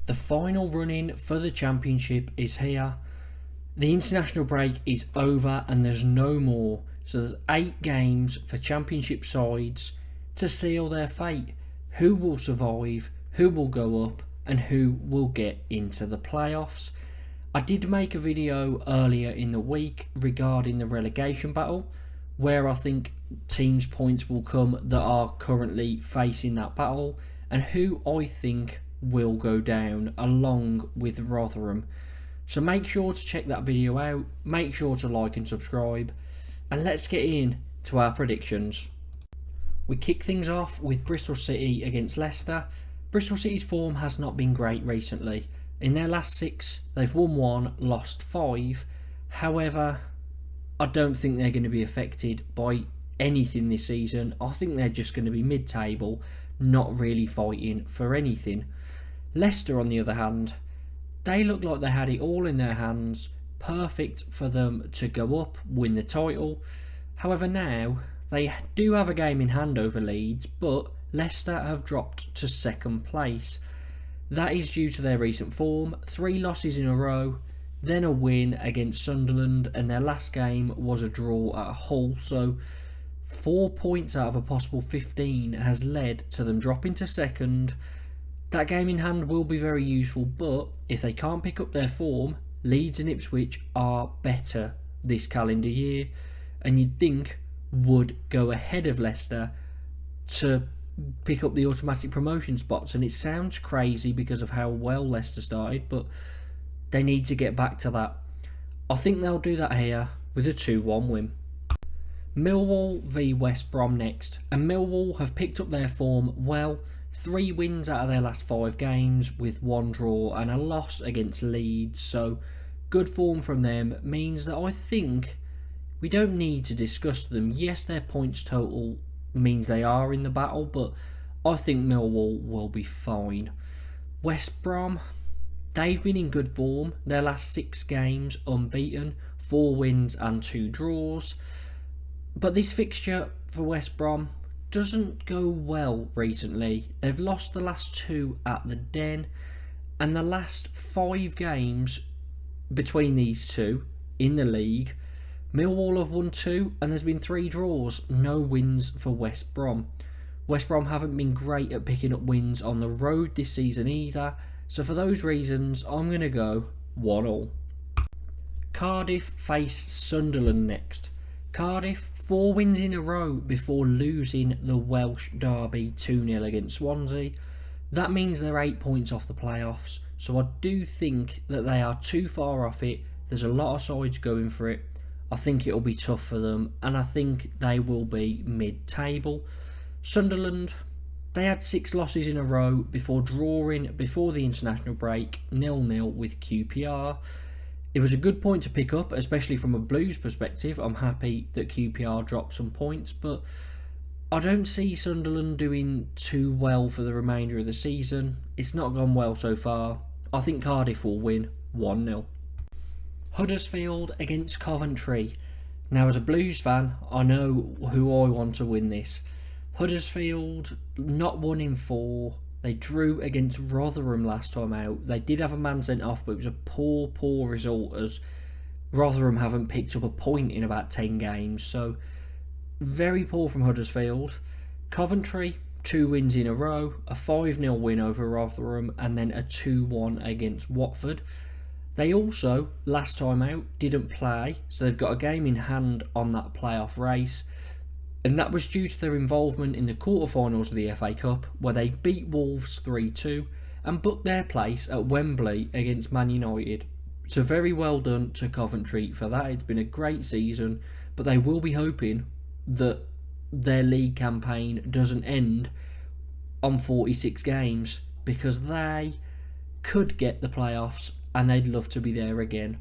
The final run-in for the Championship is here. The international break is over and there's no more. So there's 8 games for Championship sides to seal their fate. Who will survive, who will go up, and who will get into the playoffs. I did make a video earlier in the week regarding the relegation battle, where I think teams' points will come that are currently facing that battle, and who I think will go down along with Rotherham. So make sure to check that video out, make sure to like and subscribe, and let's get in to our predictions. We kick things off with Bristol City against Leicester. Bristol City's form has not been great recently. In their last 6, they've won 1, lost 5. However, I don't think they're going to be affected by anything this season. I think they're just going to be mid-table, not really fighting for anything. Leicester, on the other hand, they look like they had it all in their hands, perfect for them to go up, win the title. However, now they do have a game in hand over Leeds, but Leicester have dropped to 2nd place. That is due to their recent form, 3 losses in a row, then a win against Sunderland, and their last game was a draw at Hull. So 4 points out of a possible 15 has led to them dropping to 2nd. That game in hand will be very useful, but if they can't pick up their form, Leeds and Ipswich are better this calendar year, and you'd think would go ahead of Leicester to pick up the automatic promotion spots. And it sounds crazy because of how well Leicester started, but they need to get back to that. I think they'll do that here with a 2-1 win. Millwall v West Brom next, and Millwall have picked up their form well. 3 wins out of their last 5 games with 1 draw and a loss against Leeds. So good form from them means that I think we don't need to discuss them. Yes, their points total means they are in the battle, but I think Millwall will be fine. West Brom, they've been in good form. Their last 6 games unbeaten, 4 wins and 2 draws. But this fixture for West Brom doesn't go well recently. They've lost the last 2 at the Den, and the last 5 games between these two in the league, Millwall have won 2 and there's been 3 draws, no wins for West Brom. West Brom haven't been great at picking up wins on the road this season either, so for those reasons I'm going to go 1-1. Cardiff face Sunderland next. Cardiff, 4 wins in a row before losing the Welsh derby 2-0 against Swansea. That means they're 8 points off the playoffs, so I do think that they are too far off it. There's a lot of sides going for it. I think it'll be tough for them, and I think they will be mid-table. Sunderland, they had 6 losses in a row before drawing before the international break 0-0 with QPR. It was a good point to pick up, especially from a Blues perspective. I'm happy that QPR dropped some points, but I don't see Sunderland doing too well for the remainder of the season. It's not gone well so far. I think Cardiff will win 1-0. Huddersfield against Coventry. Now, as a Blues fan, I know who I want to win this. Huddersfield, not 1 in 4. They drew against Rotherham last time out. They did have a man sent off, but it was a poor result, as Rotherham haven't picked up a point in about 10 games. So, very poor from Huddersfield. Coventry, 2 wins in a row, a 5-0 win over Rotherham, and then a 2-1 against Watford. They also, last time out, didn't play, so they've got a game in hand on that playoff race. And that was due to their involvement in the quarterfinals of the FA Cup, where they beat Wolves 3-2 and booked their place at Wembley against Man United. So very well done to Coventry for that. It's been a great season, but they will be hoping that their league campaign doesn't end on 46 games, because they could get the playoffs and they'd love to be there again.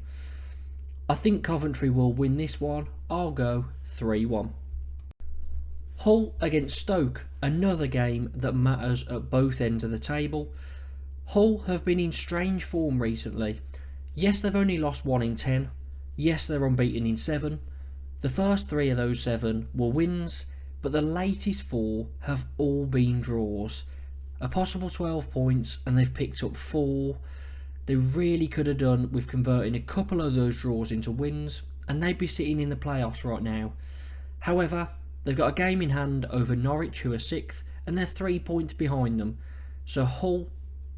I think Coventry will win this one. I'll go 3-1. Hull against Stoke, another game that matters at both ends of the table. Hull have been in strange form recently. Yes, they've only lost 1 in 10. Yes, they're unbeaten in 7. The first 3 of those 7 were wins, but the latest 4 have all been draws. A possible 12 points, and they've picked up 4. They really could have done with converting a couple of those draws into wins, and they'd be sitting in the playoffs right now. However, they've got a game in hand over Norwich, who are 6th, and they're 3 points behind them. So Hull,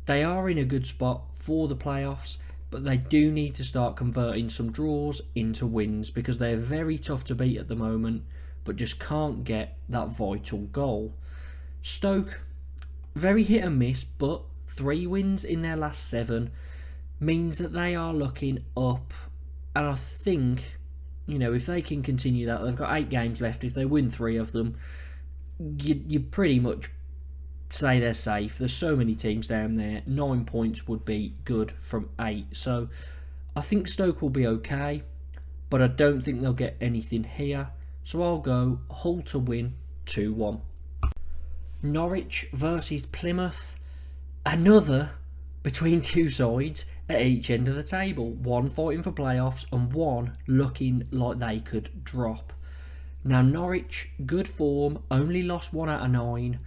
they are in a good spot for the playoffs, but they do need to start converting some draws into wins because they're very tough to beat at the moment, but just can't get that vital goal. Stoke, very hit and miss, but 3 wins in their last 7 means that they are looking up, and I think, if they can continue that, they've got 8 games left. If they win 3 of them, you pretty much say they're safe. There's so many teams down there. 9 points would be good from 8. So I think Stoke will be okay, but I don't think they'll get anything here. So I'll go Hull to win 2-1. Norwich versus Plymouth. Another between 2 sides at each end of the table. One fighting for playoffs and one looking like they could drop. Now Norwich, good form, only lost 1 out of 9.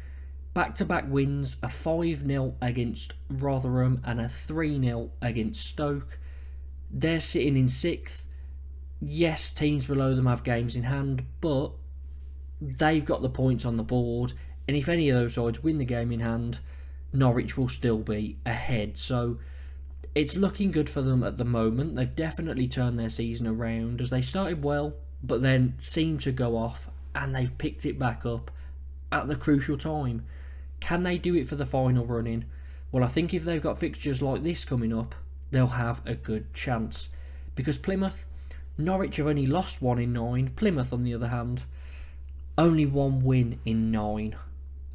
Back-to-back wins, a 5-0 against Rotherham and a 3-0 against Stoke. They're sitting in 6th. Yes, teams below them have games in hand, but they've got the points on the board, and if any of those sides win the game in hand, Norwich will still be ahead. So it's looking good for them at the moment. They've definitely turned their season around, as they started well, but then seemed to go off, and they've picked it back up at the crucial time. Can they do it for the final run-in? Well, I think if they've got fixtures like this coming up, they'll have a good chance. Because Norwich have only lost 1 in 9. Plymouth, on the other hand, only 1 win in 9.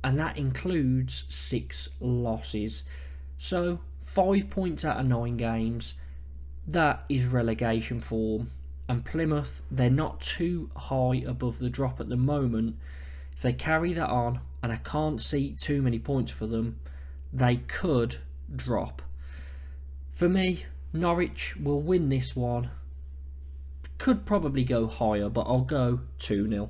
And that includes 6 losses. So, 5 points out of 9 games. That is relegation form. And Plymouth, they're not too high above the drop at the moment. If they carry that on, and I can't see too many points for them, they could drop. For me, Norwich will win this one. Could probably go higher, but I'll go 2-0.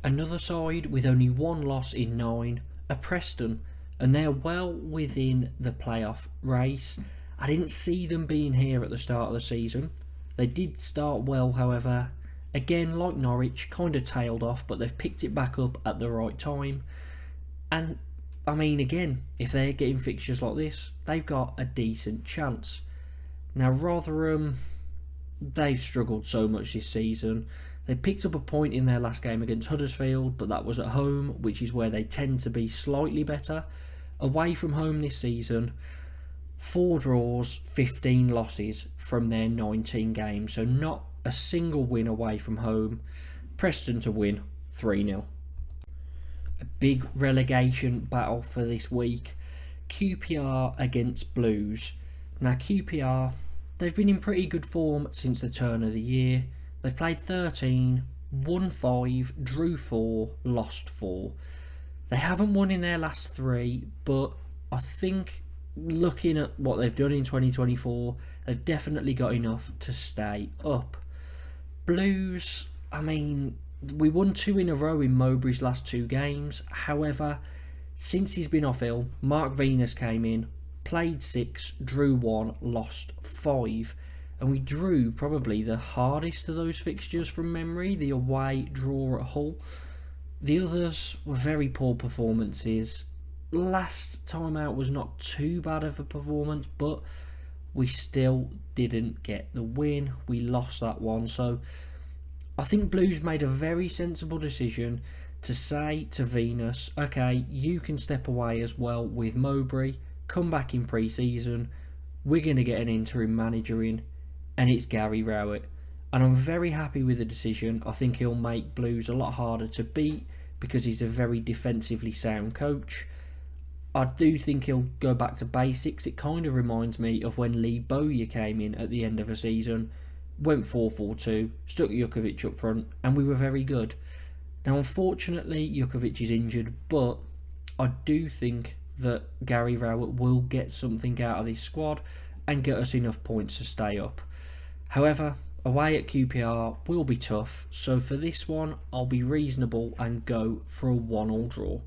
Another side with only 1 loss in 9 are Preston, and they're well within the playoff race. I didn't see them being here at the start of the season. They did start well, however. Again, like Norwich, kind of tailed off, but they've picked it back up at the right time. And, again, if they're getting fixtures like this, they've got a decent chance. Now, Rotherham, they've struggled so much this season. They picked up a point in their last game against Huddersfield, but that was at home, which is where they tend to be slightly better. Away from home this season, 4 draws, 15 losses from their 19 games, so not a single win away from home. Preston to win 3-0. A big relegation battle for this week. QPR against Blues. Now QPR, they've been in pretty good form since the turn of the year. They've played 13, won 5, drew 4, lost 4. They haven't won in their last 3, but I think looking at what they've done in 2024, they've definitely got enough to stay up. Blues, we won 2 in a row in Mowbray's last 2 games. However, since he's been off ill, Mark Venus came in, played 6, drew 1, lost 5. And we drew probably the hardest of those fixtures from memory, the away draw at Hull. The others were very poor performances. Last time out was not too bad of a performance, but we still didn't get the win. We lost that one. So I think Blues made a very sensible decision to say to Venus, okay, you can step away as well with Mowbray, come back in pre-season, we're going to get an interim manager in, and it's Gary Rowett. And I'm very happy with the decision. I think he'll make Blues a lot harder to beat because he's a very defensively sound coach. I do think he'll go back to basics. It kind of reminds me of when Lee Bowyer came in at the end of a season, went 4-4-2, stuck Jukovic up front, and we were very good. Now, unfortunately, Jukovic is injured, but I do think that Gary Rowett will get something out of this squad and get us enough points to stay up. However, away at QPR will be tough, so for this one, I'll be reasonable and go for a 1-1 draw.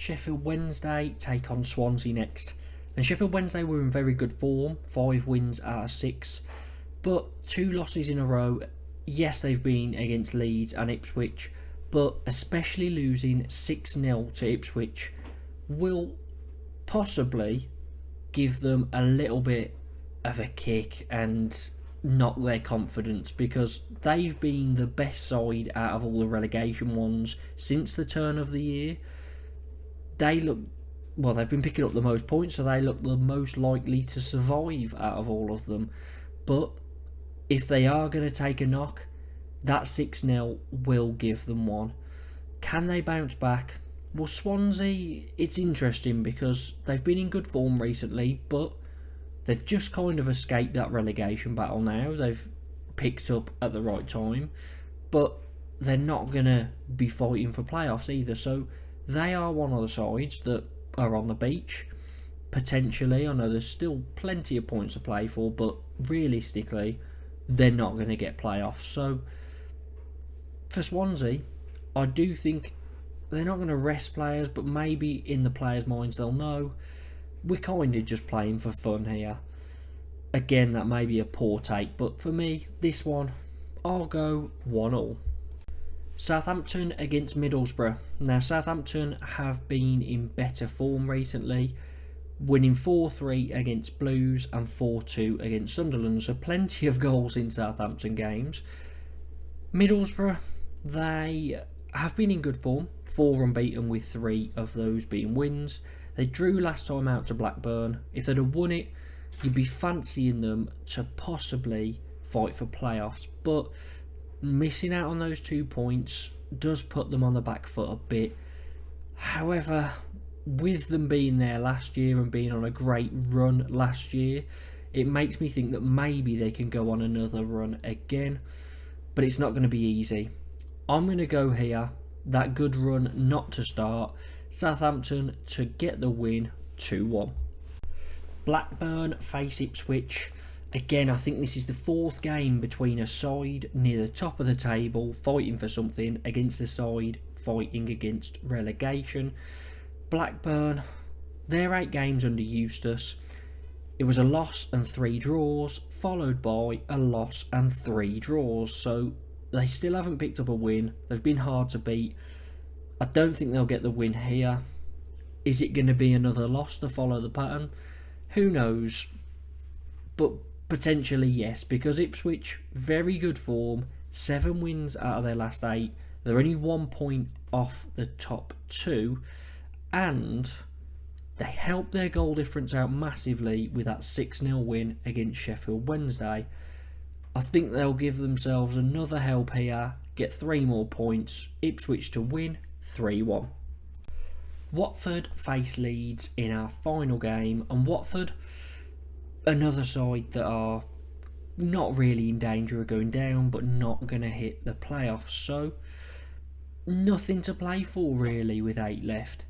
Sheffield Wednesday take on Swansea next. And Sheffield Wednesday were in very good form, 5 wins out of 6. But 2 losses in a row. Yes, they've been against Leeds and Ipswich, but especially losing 6-0 to Ipswich will possibly give them a little bit of a kick and knock their confidence, because they've been the best side out of all the relegation ones since the turn of the year. They've been picking up the most points, so they look the most likely to survive out of all of them. But if they are going to take a knock, that 6-0 will give them one. Can they bounce back? Well, Swansea, it's interesting because they've been in good form recently, but they've just kind of escaped that relegation battle now. They've picked up at the right time, but they're not going to be fighting for playoffs either. So they are one of the sides that are on the beach, potentially. I know there's still plenty of points to play for, but realistically, they're not going to get playoffs. So for Swansea, I do think they're not going to rest players, but maybe in the players' minds they'll know we're kind of just playing for fun here. Again, that may be a poor take, but for me, this one, I'll go 1-1. Southampton against Middlesbrough. Now, Southampton have been in better form recently, winning 4-3 against Blues and 4-2 against Sunderland, so plenty of goals in Southampton games. Middlesbrough, they have been in good form, 4 unbeaten with 3 of those being wins. They drew last time out to Blackburn. If they'd have won it, you'd be fancying them to possibly fight for playoffs, but missing out on those 2 points does put them on the back foot a bit. However, with them being there last year and being on a great run last year, it makes me think that maybe they can go on another run again, but it's not going to be easy. I'm going to go here, that good run not to start, Southampton to get the win, 2-1. Blackburn face Ipswich. Again, I think this is the 4th game between a side near the top of the table fighting for something against a side fighting against relegation. Blackburn, their 8 games under Eustace, it was a loss and 3 draws, followed by a loss and 3 draws. So they still haven't picked up a win. They've been hard to beat. I don't think they'll get the win here. Is it going to be another loss to follow the pattern? Who knows? But potentially yes, because Ipswich, very good form, 7 wins out of their last 8. They're only 1 point off the top 2, and they helped their goal difference out massively with that 6-0 win against Sheffield Wednesday. I think they'll give themselves another help here, get 3 more points, Ipswich to win, 3-1. Watford face Leeds in our final game, and Watford, another side that are not really in danger of going down, but not going to hit the playoffs, so nothing to play for really with 8 left.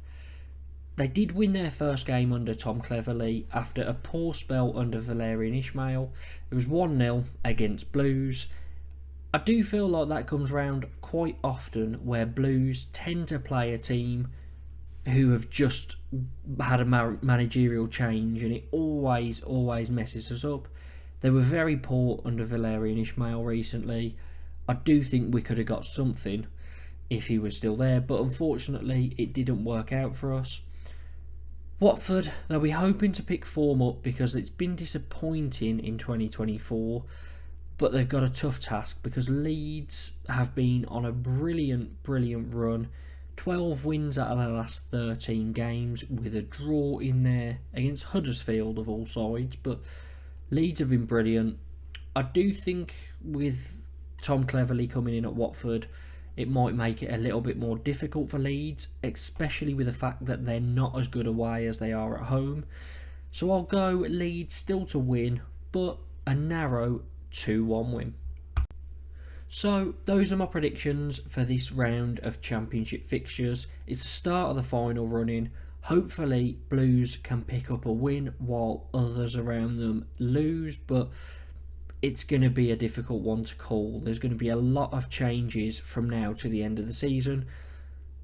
They did win their first game under Tom Cleverley after a poor spell under Valerian Ismail. It was 1-0 against Blues. I do feel like that comes round quite often, where Blues tend to play a team who have just had a managerial change, and it always messes us up. They were very poor under Valerian Ismail recently. I do think we could have got something if he was still there, but unfortunately it didn't work out for us. Watford, they'll be hoping to pick form up because it's been disappointing in 2024, but they've got a tough task because Leeds have been on a brilliant run. 12 wins out of their last 13 games with a draw in there against Huddersfield of all sides, but Leeds have been brilliant. I do think with Tom Cleverley coming in at Watford, it might make it a little bit more difficult for Leeds, especially with the fact that they're not as good away as they are at home. So I'll go Leeds still to win, but a narrow 2-1 win. So those are my predictions for this round of Championship fixtures. It's the start of the final running. Hopefully Blues can pick up a win while others around them lose, but it's going to be a difficult one to call. There's going to be a lot of changes from now to the end of the season.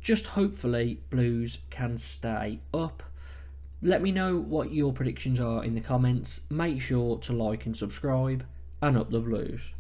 just hopefully Blues can stay up. Let me know what your predictions are in the comments. Make sure to like and subscribe, and up the Blues.